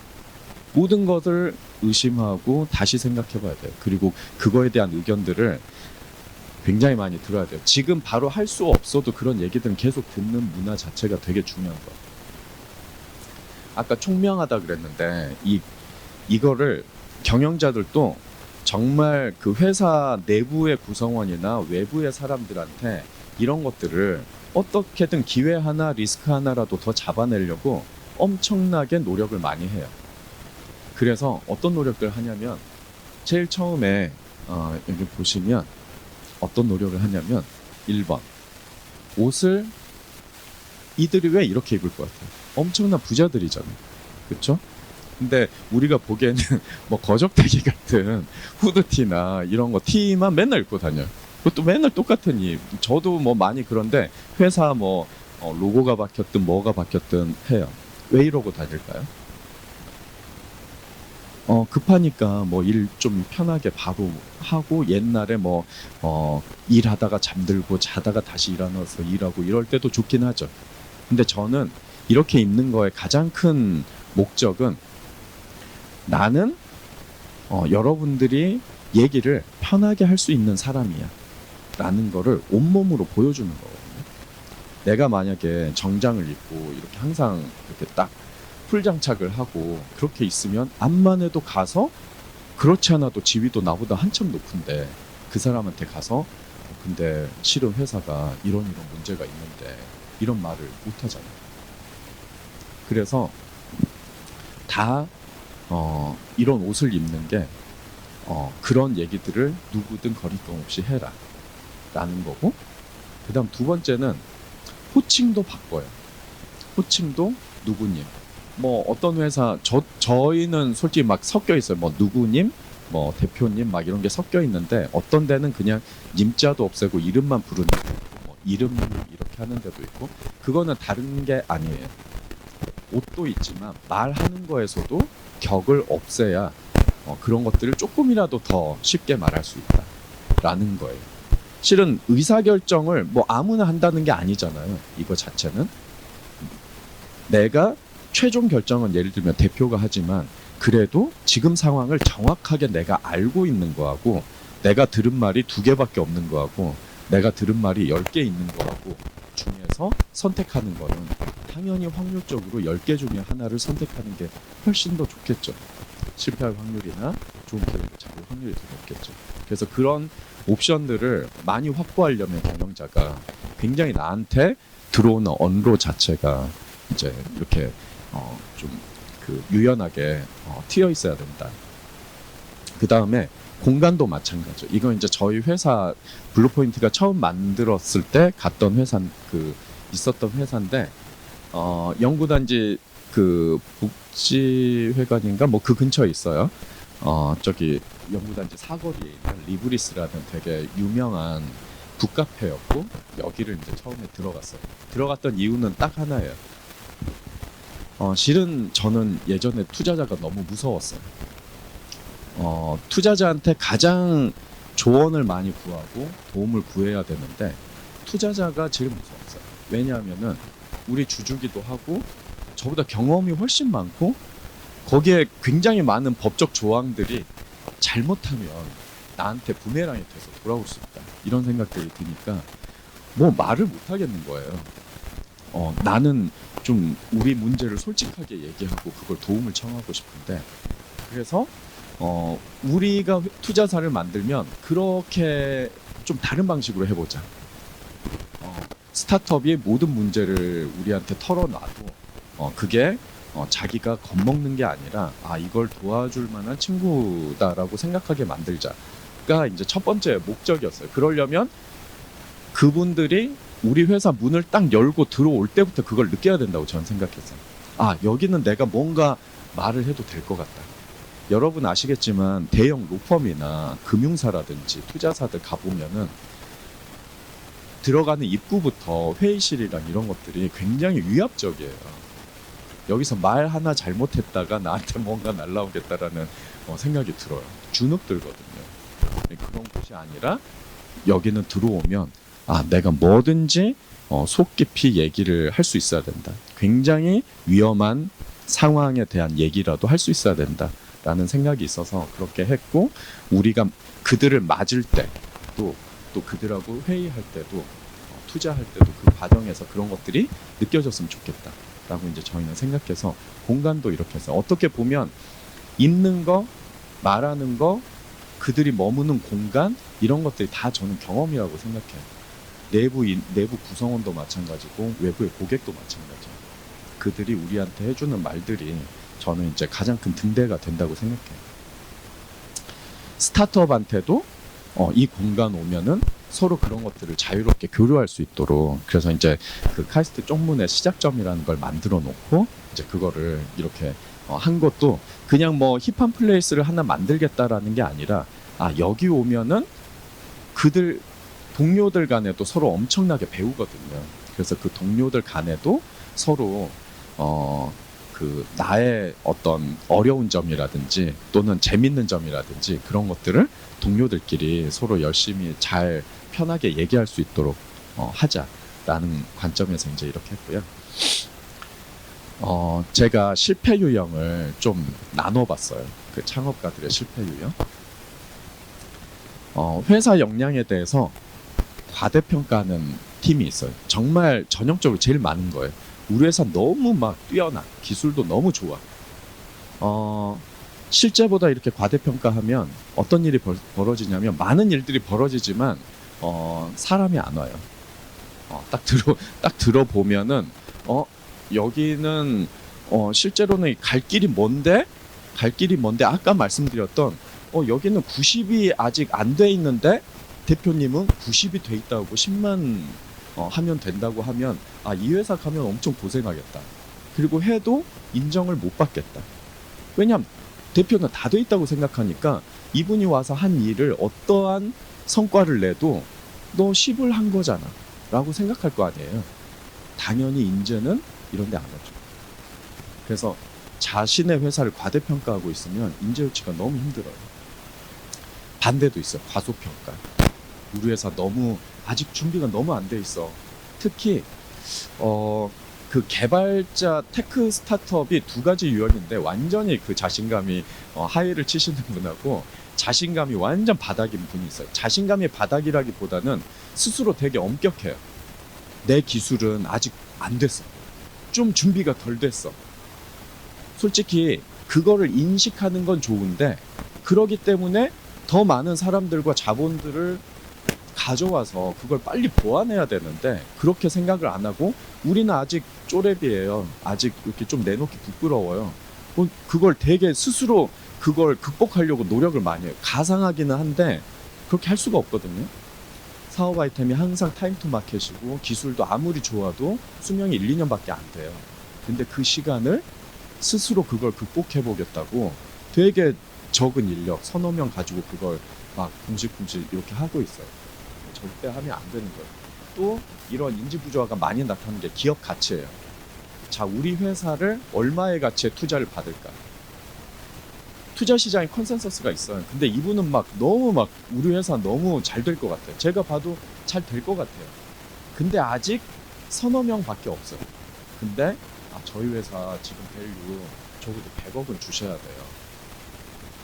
모든 것을 의심하고 다시 생각해 봐야 돼요. 그리고 그거에 대한 의견들을 굉장히 많이 들어야 돼요. 지금 바로 할 수 없어도 그런 얘기들은 계속 듣는 문화 자체가 되게 중요한 거예요. 아까 총명하다 그랬는데 이거를 경영자들도 정말 그 회사 내부의 구성원이나 외부의 사람들한테 이런 것들을 어떻게든 기회 하나 리스크 하나라도 더 잡아내려고 엄청나게 노력을 많이 해요. 그래서 어떤 노력을 하냐면 제일 처음에 여기 보시면 어떤 노력을 하냐면 1번 옷을 이들이 왜 이렇게 입을 것 같아요? 엄청난 부자들이잖아요. 그렇죠? 근데 우리가 보기에는 뭐 거적대기 같은 후드티나 이런 거 티만 맨날 입고 다녀요. 그것도 맨날 똑같은 이. 저도 뭐 많이 그런데 회사 뭐 로고가 바뀌었든 뭐가 바뀌었든 해요. 왜 이러고 다닐까요? 급하니까 뭐 일 좀 편하게 바로 하고, 옛날에 뭐 일하다가 잠들고 자다가 다시 일어나서 일하고 이럴 때도 좋긴 하죠. 근데 저는 이렇게 입는 거의 가장 큰 목적은 나는 여러분들이 얘기를 편하게 할 수 있는 사람이야 라는 거를 온몸으로 보여주는 거거든요. 내가 만약에 정장을 입고 이렇게 항상 이렇게 딱 풀장착을 하고 그렇게 있으면 암만 해도 가서 그렇지 않아도 지위도 나보다 한참 높은데 그 사람한테 가서 근데 실은 회사가 이런 문제가 있는데 이런 말을 못 하잖아요. 그래서 다 이런 옷을 입는 게 그런 얘기들을 누구든 거리낌 없이 해라 라는 거고, 그 다음 두 번째는 호칭도 바꿔요. 호칭도 누구님, 뭐 어떤 회사 저희는 솔직히 막 섞여 있어요. 뭐 누구님, 뭐 대표님 막 이런 게 섞여 있는데 어떤 데는 그냥 님자도 없애고 이름만 부르는 데도 있고, 뭐 이름님 이렇게 하는 데도 있고, 그거는 다른 게 아니에요. 옷도 있지만 말하는 거에서도 격을 없애야 그런 것들을 조금이라도 더 쉽게 말할 수 있다라는 거예요. 실은 의사결정을 뭐 아무나 한다는 게 아니잖아요. 이거 자체는 내가 최종 결정은 예를 들면 대표가 하지만 그래도 지금 상황을 정확하게 내가 알고 있는 거하고, 내가 들은 말이 2개밖에 없는 거하고, 내가 들은 말이 10개 있는 거하고 중에서 선택하는 거는 당연히 확률적으로 10개 중에 하나를 선택하는 게 훨씬 더 좋겠죠. 실패할 확률이나 좋은 기회를 잡을 확률이 더 높겠죠. 그래서 그런 옵션들을 많이 확보하려면 경영자가 굉장히 나한테 들어오는 언로 자체가 이제 이렇게 좀 그 유연하게 튀어 있어야 된다. 그 다음에 공간도 마찬가지죠. 이건 이제 저희 회사 블루포인트가 처음 만들었을 때 갔던 회사, 있었던 회사인데, 연구단지 그 복지회관인가 뭐 그 근처에 있어요. 저기 연구단지 사거리에 있는 리브리스라는 되게 유명한 북카페였고, 여기를 이제 처음에 들어갔어요. 들어갔던 이유는 딱 하나예요. 실은 저는 예전에 투자자가 너무 무서웠어요. 투자자한테 가장 조언을 많이 구하고 도움을 구해야 되는데 투자자가 제일 무서웠어요. 왜냐하면은 우리 주주기도 하고 저보다 경험이 훨씬 많고 거기에 굉장히 많은 법적 조항들이 잘못하면 나한테 부메랑이 돼서 돌아올 수 있다, 이런 생각들이 드니까 뭐 말을 못 하겠는 거예요. 나는 좀 우리 문제를 솔직하게 얘기하고 그걸 도움을 청하고 싶은데, 그래서 우리가 투자사를 만들면 그렇게 좀 다른 방식으로 해보자. 스타트업이 모든 문제를 우리한테 털어놔도 그게 자기가 겁먹는 게 아니라 이걸 도와줄 만한 친구다라고 생각하게 만들자가 이제 첫 번째 목적이었어요. 그러려면 그분들이 우리 회사 문을 딱 열고 들어올 때부터 그걸 느껴야 된다고 저는 생각했어요. 여기는 내가 뭔가 말을 해도 될 것 같다. 여러분 아시겠지만 대형 로펌이나 금융사라든지 투자사들 가보면은 들어가는 입구부터 회의실이랑 이런 것들이 굉장히 위압적이에요. 여기서 말 하나 잘못했다가 나한테 뭔가 날라오겠다라는 생각이 들어요. 주눅 들거든요. 그런 곳이 아니라 여기는 들어오면 내가 뭐든지 속 깊이 얘기를 할 수 있어야 된다. 굉장히 위험한 상황에 대한 얘기라도 할 수 있어야 된다 라는 생각이 있어서 그렇게 했고, 우리가 그들을 맞을 때도 또 그들하고 회의할 때도 투자할 때도 그 과정에서 그런 것들이 느껴졌으면 좋겠다 라고 이제 저희는 생각해서 공간도 이렇게 해서, 어떻게 보면 있는 거, 말하는 거, 그들이 머무는 공간, 이런 것들이 다 저는 경험이라고 생각해요. 내부 구성원도 마찬가지고 외부의 고객도 마찬가지예요. 그들이 우리한테 해주는 말들이 저는 이제 가장 큰 등대가 된다고 생각해요. 스타트업한테도 이 공간 오면은 서로 그런 것들을 자유롭게 교류할 수 있도록, 그래서 이제 그 카이스트 쪽문의 시작점이라는 걸 만들어 놓고 이제 그거를 이렇게 한 것도 그냥 뭐 힙한 플레이스를 하나 만들겠다라는 게 아니라 여기 오면은 그들 동료들 간에도 서로 엄청나게 배우거든요. 그래서 그 동료들 간에도 서로 그 나의 어떤 어려운 점이라든지 또는 재밌는 점이라든지 그런 것들을 동료들끼리 서로 열심히 잘 편하게 얘기할 수 있도록 하자라는 관점에서 이제 이렇게 했고요. 제가 실패 유형을 좀 나눠봤어요. 그 창업가들의 실패 유형. 회사 역량에 대해서 과대평가하는 팀이 있어요. 정말 전형적으로 제일 많은 거예요. 우리 회사 너무 막 뛰어나, 기술도 너무 좋아. 실제보다 이렇게 과대평가하면 어떤 일이 벌어지냐면 많은 일들이 벌어지지만 사람이 안 와요. 딱 들어보면은 여기는 실제로는 갈 길이 먼데 아까 말씀드렸던 여기는 90이 아직 안 돼 있는데 대표님은 90이 돼 있다고 10만 하면 된다고 하면 이 회사 가면 엄청 고생하겠다. 그리고 해도 인정을 못 받겠다. 왜냐면 대표는 다 돼 있다고 생각하니까 이분이 와서 한 일을 어떠한 성과를 내도 너 10을 한 거잖아 라고 생각할 거 아니에요. 당연히 인재는 이런 데 안 오죠. 그래서 자신의 회사를 과대평가하고 있으면 인재 유치가 너무 힘들어요. 반대도 있어요. 과소평가. 우리 회사 너무 아직 준비가 너무 안 돼 있어. 특히 그 개발자 테크 스타트업이 두 가지 유형인데 완전히 그 자신감이 하이를 치시는 분하고 자신감이 완전 바닥인 분이 있어요. 자신감이 바닥이라기보다는 스스로 되게 엄격해요. 내 기술은 아직 안 됐어. 좀 준비가 덜 됐어. 솔직히 그거를 인식하는 건 좋은데 그러기 때문에 더 많은 사람들과 자본들을 가져와서 그걸 빨리 보완해야 되는데 그렇게 생각을 안 하고 우리는 아직 쪼렙이에요. 아직 이렇게 좀 내놓기 부끄러워요. 그걸 되게 스스로 그걸 극복하려고 노력을 많이 해요. 가상하기는 한데 그렇게 할 수가 없거든요. 사업 아이템이 항상 타임 투 마켓이고 기술도 아무리 좋아도 수명이 1, 2년밖에 안 돼요. 근데 그 시간을 스스로 그걸 극복해 보겠다고 되게 적은 인력, 서너 명 가지고 그걸 막 궁시궁시 이렇게 하고 있어요. 절대 하면 안 되는 거예요. 또 이런 인지 부조화가 많이 나타나는 게 기업 가치예요. 자, 우리 회사를 얼마의 가치에 투자를 받을까? 투자 시장에 컨센서스가 있어요. 근데 이분은 너무 우리 회사 너무 잘 될 것 같아요. 제가 봐도 잘 될 것 같아요. 근데 아직 서너 명밖에 없어요. 근데 저희 회사 지금 밸류 적어도 100억은 주셔야 돼요.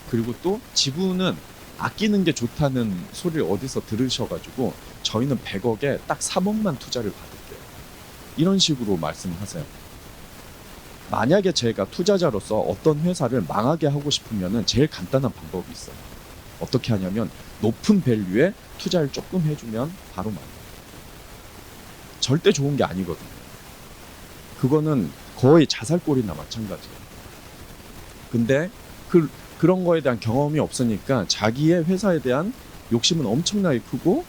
그리고 또 지분은 아끼는 게 좋다는 소리를 어디서 들으셔가지고 저희는 100억에 딱 3억만 투자를 받을게요. 이런 식으로 말씀하세요. 만약에 제가 투자자로서 어떤 회사를 망하게 하고 싶으면 제일 간단한 방법이 있어요. 어떻게 하냐면 높은 밸류에 투자를 조금 해주면 바로 망해요. 절대 좋은 게 아니거든요. 그거는 거의 자살골이나 마찬가지예요. 근데 그런 거에 대한 경험이 없으니까 자기의 회사에 대한 욕심은 엄청나게 크고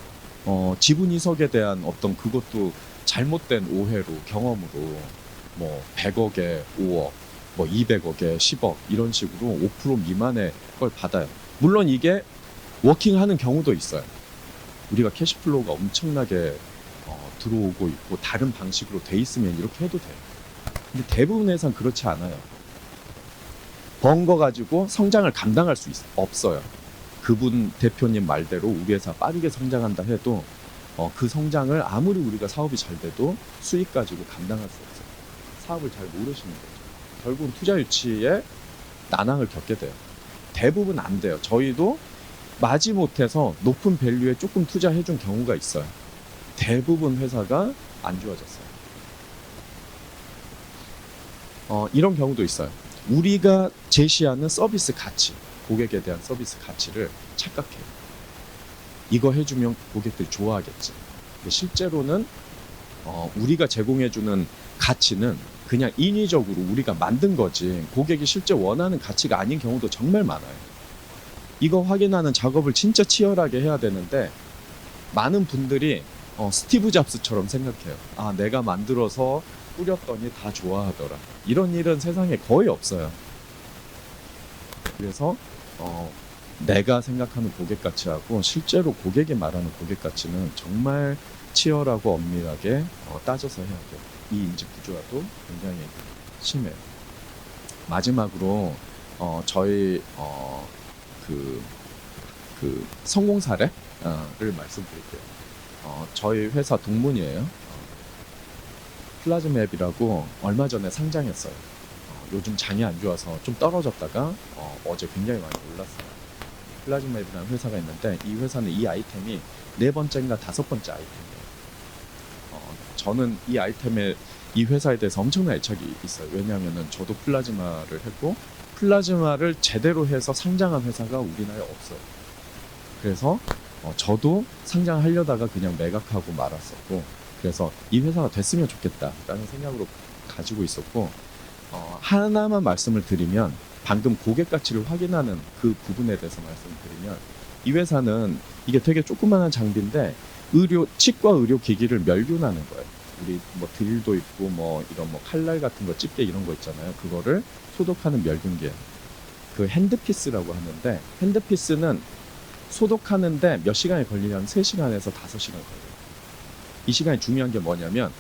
지분 이석에 대한 어떤 그것도 잘못된 오해로 경험으로 100억에 5억 200억에 10억 이런 식으로 5% 미만의 걸 받아요. 물론 이게 워킹하는 경우도 있어요. 우리가 캐시플로우가 엄청나게 들어오고 있고 다른 방식으로 돼 있으면 이렇게 해도 돼요. 근데 대부분 회사는 그렇지 않아요. 번 거 가지고 성장을 감당할 수 없어요. 그분 대표님 말대로 우리 회사 빠르게 성장한다 해도 그 성장을 아무리 우리가 사업이 잘 돼도 수익 가지고 감당할 수 없어요. 사업을 잘 모르시는 거죠. 결국은 투자 유치에 난항을 겪게 돼요. 대부분 안 돼요. 저희도 마지못해서 높은 밸류에 조금 투자해준 경우가 있어요. 대부분 회사가 안 좋아졌어요. 이런 경우도 있어요. 우리가 제시하는 서비스 가치, 고객에 대한 서비스 가치를 착각해요. 이거 해주면 고객들이 좋아하겠지. 근데 실제로는 우리가 제공해주는 가치는 그냥 인위적으로 우리가 만든 거지 고객이 실제 원하는 가치가 아닌 경우도 정말 많아요. 이거 확인하는 작업을 진짜 치열하게 해야 되는데 많은 분들이 스티브 잡스처럼 생각해요. 내가 만들어서 뿌렸더니 다 좋아하더라. 이런 일은 세상에 거의 없어요. 그래서 내가 생각하는 고객 가치하고 실제로 고객이 말하는 고객 가치는 정말 치열하고 엄밀하게 따져서 해야 돼요. 이 인지 구조화도 굉장히 심해요. 마지막으로 저희 그 성공 사례를 말씀드릴게요. 저희 회사 동문이에요. 플라즈마 앱이라고 얼마 전에 상장했어요. 요즘 장이 안 좋아서 좀 떨어졌다가 어제 굉장히 많이 올랐어요. 플라즈마 앱이라는 회사가 있는데 이 회사는 이 아이템이 4번째인가 5번째 아이템이에요. 저는 이 회사에 대해서 엄청난 애착이 있어요. 왜냐하면 저도 플라즈마를 했고 플라즈마를 제대로 해서 상장한 회사가 우리나라에 없어요. 그래서 저도 상장하려다가 그냥 매각하고 말았었고, 그래서 이 회사가 됐으면 좋겠다라는 생각으로 가지고 있었고, 하나만 말씀을 드리면, 방금 고객 가치를 확인하는 그 부분에 대해서 말씀을 드리면, 이 회사는 이게 되게 조그마한 장비인데 치과 의료 기기를 멸균하는 거예요. 우리 뭐 드릴도 있고 뭐 이런 뭐 칼날 같은 거 집게 이런 거 있잖아요. 그거를 소독하는 멸균기예요. 그 핸드피스라고 하는데, 핸드피스는 소독하는데 몇 시간이 걸리냐면 3시간에서 5시간 걸려요. 이 시간이 중요한 게 뭐냐면,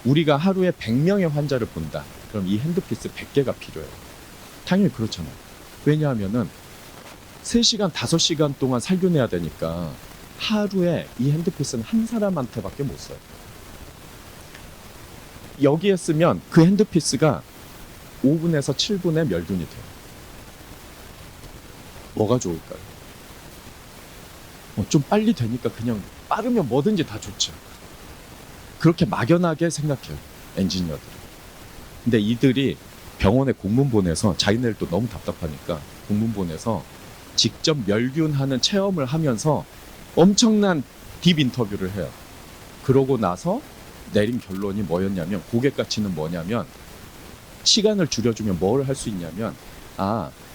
우리가 하루에 100명의 환자를 본다. 그럼 이 핸드피스 100개가 필요해요. 당연히 그렇잖아요. 왜냐하면은 3시간, 5시간 동안 살균해야 되니까 하루에 이 핸드피스는 한 사람한테밖에 못 써요. 여기에 쓰면 그 핸드피스가 5분에서 7분에 멸균이 돼요. 뭐가 좋을까요? 좀 빨리 되니까 그냥 빠르면 뭐든지 다 좋죠. 그렇게 막연하게 생각해요, 엔지니어들이. 근데 이들이 병원에 공문 보내서, 자기네들도 너무 답답하니까 공문 보내서 직접 멸균하는 체험을 하면서 엄청난 딥 인터뷰를 해요. 그러고 나서 내린 결론이 뭐였냐면, 고객 가치는 뭐냐면, 시간을 줄여주면 뭘 할 수 있냐면,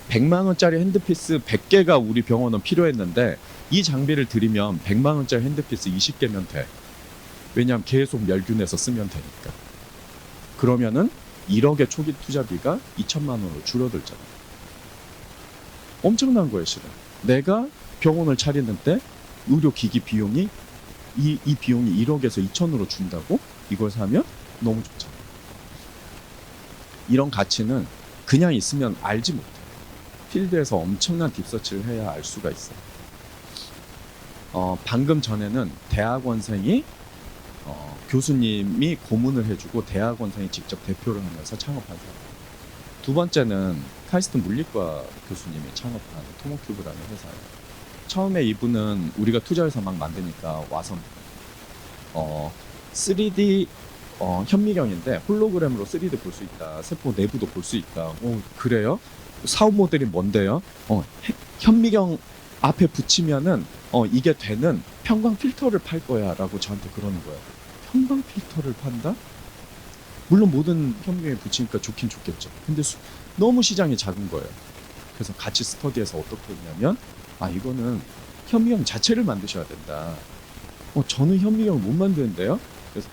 100만 원짜리 핸드피스 100개가 우리 병원은 필요했는데 이 장비를 들이면 100만 원짜리 핸드피스 20개면 돼. 왜냐하면 계속 멸균해서 쓰면 되니까. 그러면은 1억의 초기 투자비가 2천만 원으로 줄어들잖아. 엄청난 거예요, 실은. 내가 병원을 차리는데 의료기기 비용이 이 비용이 1억에서 2천으로 준다고? 이걸 사면 너무 좋잖아. 이런 가치는 그냥 있으면 알지 못해. 필드에서 엄청난 딥서치를 해야 알 수가 있어요. 방금 전에는 대학원생이 교수님이 고문을 해주고 대학원생이 직접 대표를 하면서 창업한 사람. 두 번째는 카이스트 물리과 교수님이 창업한 토모큐브라는 회사예요. 처음에 이분은 우리가 투자해서 막 만드니까 와서 3D 현미경인데 홀로그램으로 3D 볼 수 있다. 세포 내부도 볼 수 있다. 그래요? 사업 모델이 뭔데요? 현미경 앞에 붙이면은 이게 되는 편광 필터를 팔 거야 라고 저한테 그러는 거예요. 편광 필터를 판다? 물론 모든 현미경에 붙이니까 좋긴 좋겠죠. 근데 너무 시장이 작은 거예요. 그래서 같이 스터디에서 어떻게 했냐면, 이거는 현미경 자체를 만드셔야 된다. 저는 현미경을 못 만드는데요? 그래서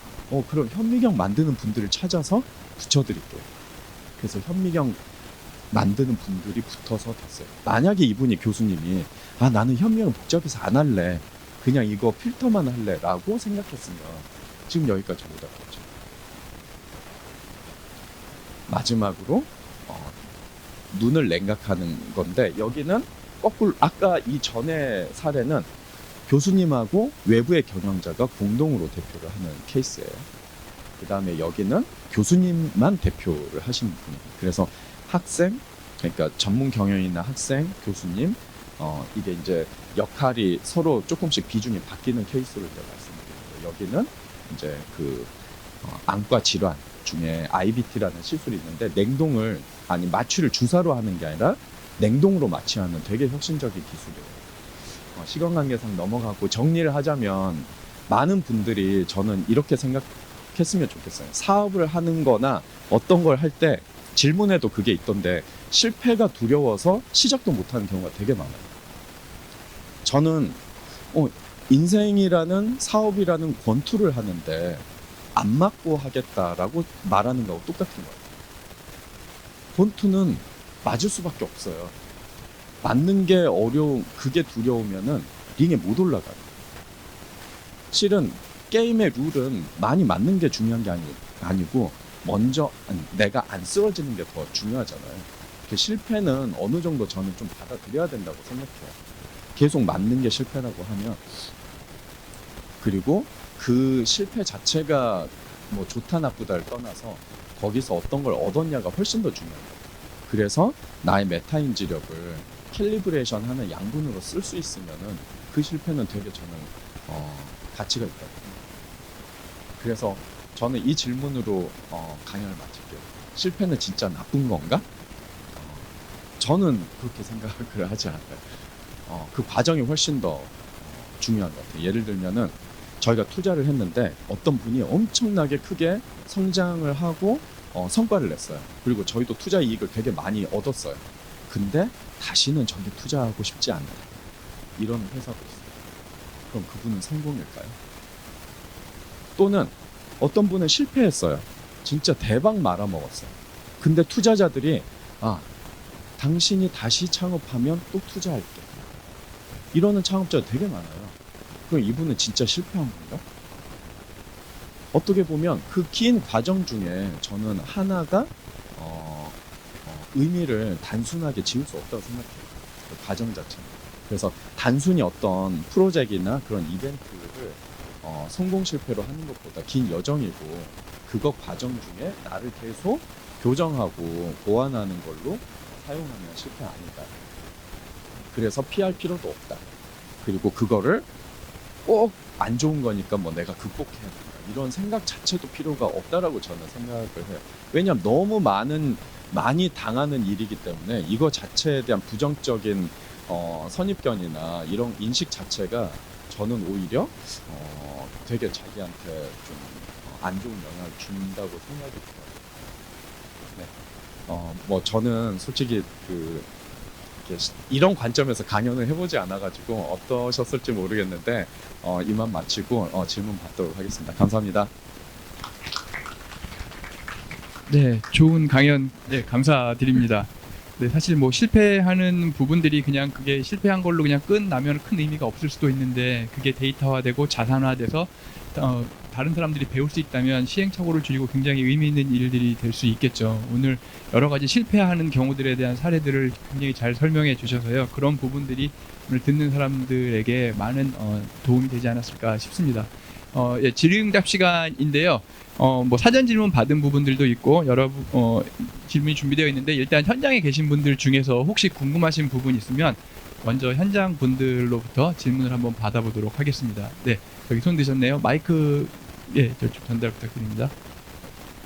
그럼 현미경 만드는 분들을 찾아서 붙여드릴게요. 그래서 현미경 만드는 분들이 붙어서 됐어요. 만약에 이분이 교수님이 나는 현미경 복잡해서 안 할래, 그냥 이거 필터만 할래 라고 생각했으면 지금 여기까지 못 왔겠죠. 마지막으로 눈을 냉각하는 건데, 여기는 거꾸로 아까 이 전에 사례는 교수님하고 외부의 경영자가 공동으로 대표를 하는 케이스예요. 그 다음에 여기는 교수님만 대표를 하시는 분이에요. 그래서 학생, 그러니까 전문 경영이나 학생, 교수님, 이게 이제 역할이 서로 조금씩 비중이 바뀌는 케이스로 제가 말씀드렸어요. 여기는 이제 안과 질환 중에 IBT라는 시술이 있는데, 마취를 주사로 하는 게 아니라 냉동으로 마취하는 되게 혁신적인 기술이에요. 시간 관계상 넘어가고 정리를 하자면, 많은 분들이 저는 이렇게 생각했으면 좋겠어요. 사업을 하는 거나 어떤 걸 할 때 질문에도 그게 있던데, 실패가 두려워서 시작도 못하는 경우가 되게 많아요. 저는 인생이라는 사업이라는 권투를 하는데 안 맞고 하겠다라고 말하는 거하고 똑같은 거예요. 권투는 맞을 수밖에 없어요. 맞는 게 그게 두려우면은 링에 못 올라가요. 실은 게임의 룰은 많이 맞는 게 중요한 게 아니고 먼저 내가 안 쓰러지는 게 더 중요하잖아요. 실패는 어느 정도 저는 좀 받아들여야 된다고 생각해요. 계속 맞는 게 실패라고 하면, 그리고 그 실패 자체가 뭐 좋다 나쁘다를 떠나서 거기서 어떤 걸 얻었냐가 훨씬 더 중요합니다. 그래서 나의 메타인지력을 캘리브레이션 하는 양분으로 쓸 수 있으면은 그 실패는 되게 저는 가치가 있다고 생각합니다. 그래서 저는 이 질문으로 강연을 마칠게요. 실패는 진짜 나쁜 건가? 저는 그렇게 생각을 하지 않아요. 그 과정이 훨씬 더 중요한 것 같아요. 예를 들면은 저희가 투자를 했는데 어떤 분이 엄청나게 크게 성장을 하고 성과를 냈어요. 그리고 저희도 투자 이익을 되게 많이 얻었어요. 근데 다시는 저기 투자하고 싶지 않다. 이런 회사도 있어요. 그럼 그분은 성공일까요? 또는 어떤 분은 실패했어요. 진짜 대박 말아먹었어요. 근데 투자자들이 당신이 다시 창업하면 또 투자할게. 이러는 창업자가 되게 많아요. 그럼 이분은 진짜 실패한 건가? 어떻게 보면 그 긴 과정 중에 저는 하나가 의미를 단순하게 지울 수 없다고 생각해요. 그 과정 자체는. 그래서 단순히 어떤 프로젝트나 그런 이벤트를 성공 실패로 하는 것보다 긴 여정이고 그것 과정 중에 나를 계속 교정하고 보완하는 걸로 사용하면 실패 아니다. 그래서 피할 필요도 없다. 그리고 그거를 꼭 안 좋은 거니까 뭐 내가 극복해야 된다. 이런 생각 자체도 필요가 없다라고 저는 생각을 해요. 왜냐하면 너무 많이 당하는 일이기 때문에 이거 자체에 대한 부정적인 선입견이나 이런 인식 자체가 저는 오히려 되게 자기한테 좀 안 좋은 영향을 준다고 생각이 들어요. 네. 뭐 저는 솔직히 이런 관점에서 강연을 해보지 않아가지고 어떠셨을지 모르겠는데 이만 마치고 질문 받도록 하겠습니다. 감사합니다. 네, 좋은 강연 감사드립니다. 네, 사실 뭐 실패하는 부분들이 그냥 그게 실패한 걸로 그냥 끝나면 큰 의미가 없을 수도 있는데 그게 데이터화되고 자산화돼서 다른 사람들이 배울 수 있다면 시행착오를 줄이고 굉장히 의미 있는 일들이 될 수 있겠죠. 오늘 여러 가지 실패하는 경우들에 대한 사례들을 굉장히 잘 설명해 주셔서요. 그런 부분들이 오늘 듣는 사람들에게 많은 도움이 되지 않았을까 싶습니다. 질의응답 시간인데요. 뭐 사전 질문 받은 부분들도 있고 여러 질문이 준비되어 있는데 일단 현장에 계신 분들 중에서 혹시 궁금하신 부분 있으면 먼저 현장 분들로부터 질문을 한번 받아보도록 하겠습니다. 네, 여기 손 드셨네요. 마이크 저쪽 전달 부탁드립니다.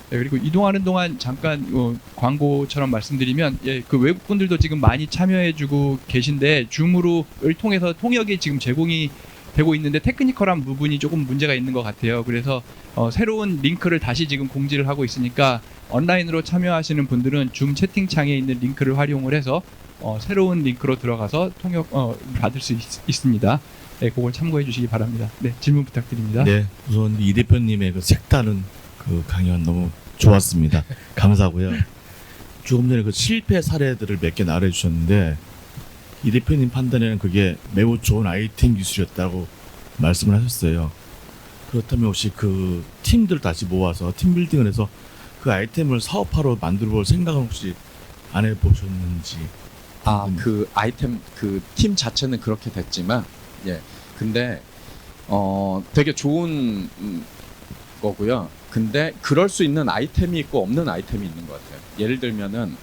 네, 그리고 이동하는 동안 잠깐 광고처럼 말씀드리면 그 외국 분들도 지금 많이 참여해주고 계신데 줌으로를 통해서 통역이 지금 제공이 되고 있는데 테크니컬한 부분이 조금 문제가 있는 것 같아요. 그래서 새로운 링크를 다시 지금 공지를 하고 있으니까 온라인으로 참여하시는 분들은 줌 채팅창에 있는 링크를 활용을 해서 새로운 링크로 들어가서 통역 받을 수 있습니다. 네, 그걸 참고해 주시기 바랍니다. 네, 질문 부탁드립니다. 네, 우선 이 대표님의 그 색다른 그 강연 너무 좋았습니다. 감사하고요. 조금 전에 그 실패 사례들을 몇 개 나열해 주셨는데 이 대표님 판단에는 그게 매우 좋은 아이템 기술이었다고 말씀을 하셨어요. 그렇다면 혹시 그 팀들 다시 모아서 팀 빌딩을 해서 그 아이템을 사업화로 만들어 볼 생각은 혹시 안 해보셨는지? 그 아이템 그 팀 자체는 그렇게 됐지만 근데 되게 좋은 거고요. 근데 그럴 수 있는 아이템이 있고 없는 아이템이 있는 것 같아요. 예를 들면은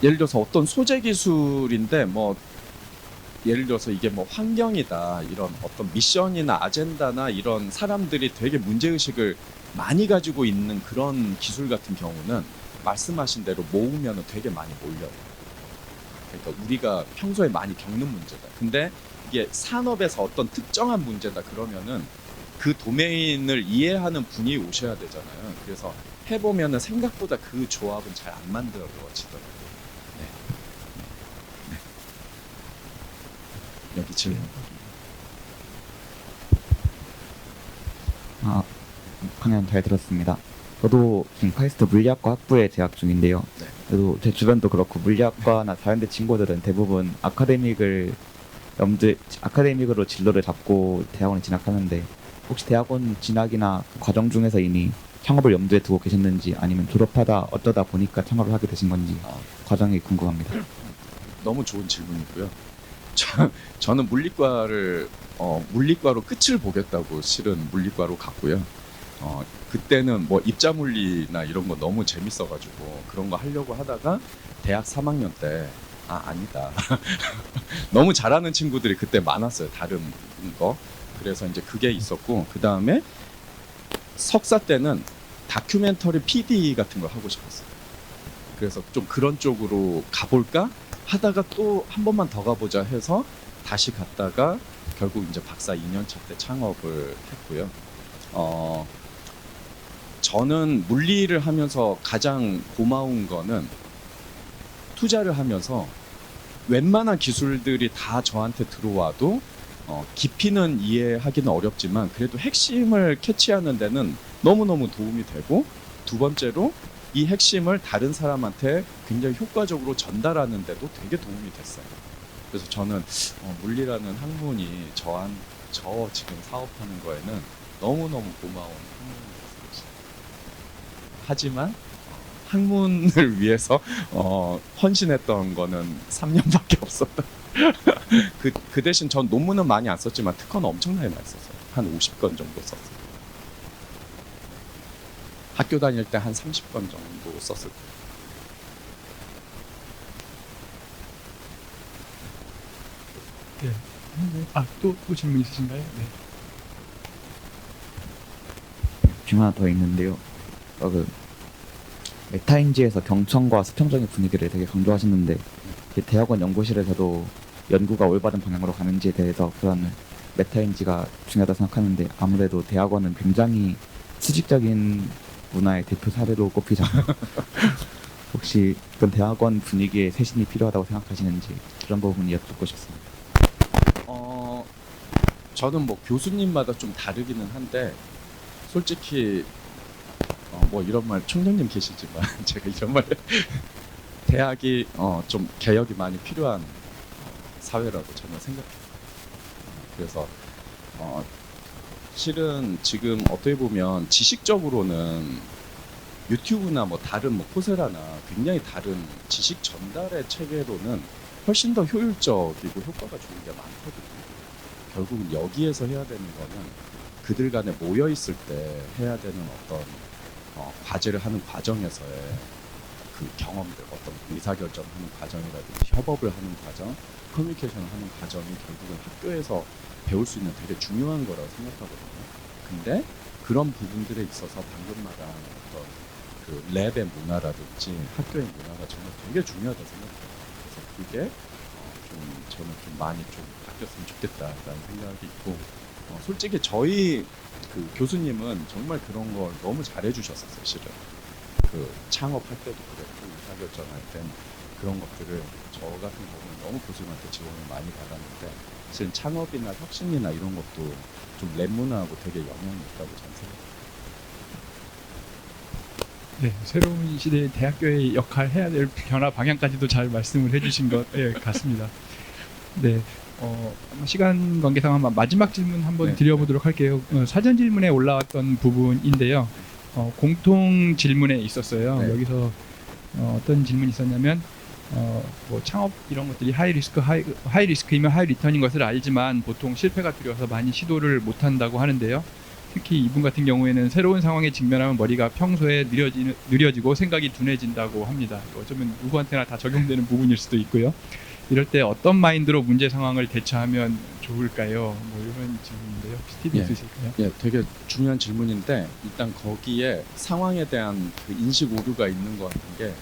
예를 들어서 어떤 소재 기술인데 뭐 예를 들어서 이게 뭐 환경이다 이런 어떤 미션이나 아젠다나 이런 사람들이 되게 문제의식을 많이 가지고 있는 그런 기술 같은 경우는 말씀하신 대로 모으면 되게 많이 몰려요. 그러니까 우리가 평소에 많이 겪는 문제다. 근데 이게 산업에서 어떤 특정한 문제다 그러면은 그 도메인을 이해하는 분이 오셔야 되잖아요. 그래서 해보면은 생각보다 그 조합은 잘 안 만들어지더라고요. 네. 여기 질문. 강연 잘 들었습니다. 저도 지금 카이스트 물리학과 학부에 재학 중인데요. 네. 그래도 제 주변도 그렇고 물리학과나 다른데 친구들은 대부분 아카데믹으로 진로를 잡고 대학원에 진학하는데 혹시 대학원 진학이나 그 과정 중에서 이미 창업을 염두에 두고 계셨는지 아니면 졸업하다 어쩌다 보니까 창업을 하게 되신 건지 과정이 궁금합니다. 너무 좋은 질문이고요. 저는 물리과로 끝을 보겠다고 실은 물리과로 갔고요. 그때는 뭐 입자물리나 이런 거 너무 재밌어가지고 그런 거 하려고 하다가 대학 3학년 때 아니다. 너무 잘하는 친구들이 그때 많았어요. 다른 거. 그래서 이제 그게 있었고 그 다음에 석사 때는 다큐멘터리 PD 같은 걸 하고 싶었어요. 그래서 좀 그런 쪽으로 가볼까 하다가 또 한 번만 더 가보자 해서 다시 갔다가 결국 이제 박사 2년차 때 창업을 했고요. 저는 물리를 하면서 가장 고마운 거는 투자를 하면서 웬만한 기술들이 다 저한테 들어와도 깊이는 이해하기는 어렵지만 그래도 핵심을 캐치하는 데는 너무너무 도움이 되고 두 번째로 이 핵심을 다른 사람한테 굉장히 효과적으로 전달하는 데도 되게 도움이 됐어요. 그래서 저는 물리라는 학문이 저 지금 사업하는 거에는 너무너무 고마운 학문이었어요. 하지만 학문을 위해서 헌신했던 거는 3년밖에 없었다. 그 대신 전 논문은 많이 안 썼지만 특허는 엄청나게 많이 썼어요. 한 50건 정도 썼어요. 학교 다닐 때 한 30건 정도 썼을 거예요. 네. 또 질문 있으신가요? 네. 질문 하나 더 있는데요. 그 메타인지에서 경청과 수평적인 분위기를 되게 강조하시는데 이게 대학원 연구실에서도 연구가 올바른 방향으로 가는지에 대해서 그런 메타인지가 중요하다고 생각하는데 아무래도 대학원은 굉장히 수직적인 문화의 대표 사례로 꼽히잖아요. 혹시 그런 대학원 분위기에 쇄신이 필요하다고 생각하시는지 그런 부분 여쭙고 싶습니다. 저는 뭐 교수님마다 좀 다르기는 한데 솔직히 뭐 이런 말 총장님 계시지만 제가 이런 말 대학이 좀 개혁이 많이 필요한 사회라고 저는 생각해요. 그래서 실은 지금 어떻게 보면 지식적으로는 유튜브나 뭐 다른 뭐 코세라나 굉장히 다른 지식 전달의 체계로는 훨씬 더 효율적이고 효과가 좋은 게 많거든요. 결국은 여기에서 해야 되는 거는 그들 간에 모여 있을 때 해야 되는 어떤 과제를 하는 과정에서의 그 경험들, 어떤 의사결정하는 과정이라든지 협업을 하는 과정, 커뮤니케이션을 하는 과정이 결국은 학교에서 배울 수 있는 되게 중요한 거라고 생각하거든요. 근데 그런 부분들에 있어서 방금 말한 어떤 그 랩의 문화라든지 학교의 문화가 정말 되게 중요하다고 생각해요. 그래서 그게 저는 좀 많이 좀 바뀌었으면 좋겠다라는 생각이 있고 솔직히 저희 그 교수님은 정말 그런 걸 너무 잘해 주셨었어요. 실은 그 창업할 때도 그랬고 의사결정할 땐 그런 것들을 저 같은 경우는 너무 교수님한테 지원을 많이 받았는데 실은 창업이나 혁신이나 이런 것도 좀 랩 문화하고 되게 영향이 있다고 저는 생각해요. 네, 새로운 시대의 대학교의 역할 해야 될 변화 방향까지도 잘 말씀을 해주신 것 같습니다. 네, 시간 관계상 한번 마지막 질문 한번 네. 드려보도록 할게요. 사전 질문에 올라왔던 부분인데요. 공통 질문에 있었어요. 네. 여기서 어떤 질문이 있었냐면 뭐 창업 이런 것들이 하이 리스크이면 하이 리턴인 것을 알지만 보통 실패가 두려워서 많이 시도를 못 한다고 하는데요. 특히 이분 같은 경우에는 새로운 상황에 직면하면 머리가 평소에 느려지고 생각이 둔해진다고 합니다. 어쩌면 누구한테나 다 적용되는 부분일 수도 있고요. 이럴 때 어떤 마인드로 문제 상황을 대처하면 좋을까요? 뭐 이런 질문인데요. 혹시 팁이 예. 있으실까요? 예, 되게 중요한 질문인데 일단 거기에 상황에 대한 그 인식 오류가 있는 것 같은 게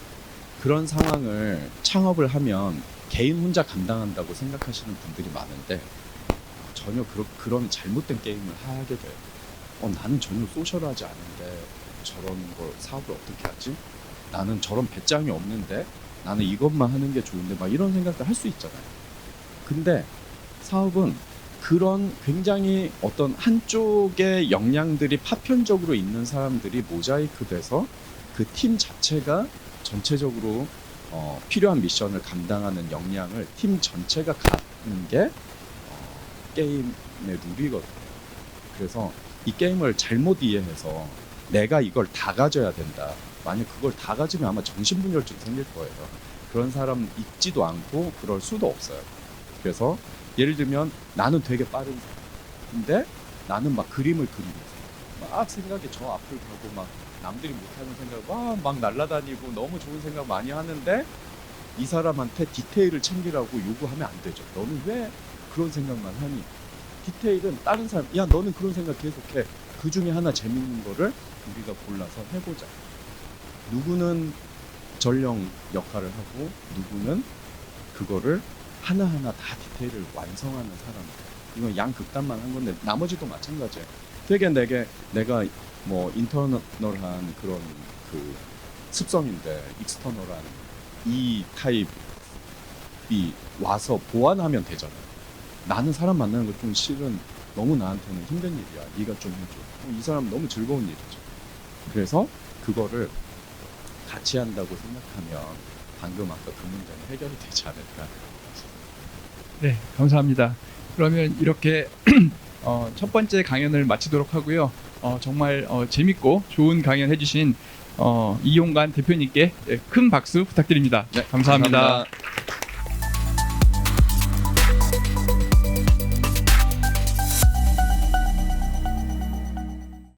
그런 상황을 창업을 하면 개인 혼자 감당한다고 생각하시는 분들이 많은데 전혀 그런 잘못된 게임을 하게 돼요. 나는 전혀 소셜하지 않은데 저런 걸 사업을 어떻게 하지? 나는 저런 배짱이 없는데 나는 이것만 하는 게 좋은데 막 이런 생각도 할 수 있잖아요. 근데 사업은 그런 굉장히 어떤 한쪽의 역량들이 파편적으로 있는 사람들이 모자이크 돼서 그 팀 자체가 전체적으로 필요한 미션을 감당하는 역량을 팀 전체가 갖는 게 게임의 룰이거든요. 그래서 이 게임을 잘못 이해해서 내가 이걸 다 가져야 된다. 만약 그걸 다 가지면 아마 정신분열증 생길 거예요. 그런 사람 있지도 않고 그럴 수도 없어요. 그래서 예를 들면 나는 되게 빠른 사람. 근데 나는 막 그림을 그리고 있어요. 막 생각이 저 앞을 가고 막 남들이 못하는 생각 막 날아다니고 너무 좋은 생각 많이 하는데 이 사람한테 디테일을 챙기라고 요구하면 안 되죠. 너는 왜 그런 생각만 하니? 디테일은 다른 사람, 야 너는 그런 생각 계속해. 그 중에 하나 재밌는 거를 우리가 골라서 해보자. 누구는 전령 역할을 하고 누구는 그거를 하나하나 다 디테일을 완성하는 사람. 이건 양극단만 한 건데 나머지도 마찬가지예요. 되게 내가 뭐 인터널한 그런 그 습성인데 익스터널한 이 타입이 와서 보완하면 되잖아요. 나는 사람 만나는 거 좀 실은 너무 나한테는 힘든 일이야. 네가 좀 해줘. 이 사람 너무 즐거운 일이죠. 그래서 그거를 같이 한다고 생각하면 방금 아까 그 문제는 해결이 되지 않을까. 네, 감사합니다. 그러면 이렇게 첫 번째 강연을 마치도록 하고요. 정말 재밌고 좋은 강연 해주신 이용관 대표님께 큰 박수 부탁드립니다. 네, 감사합니다. 감사합니다.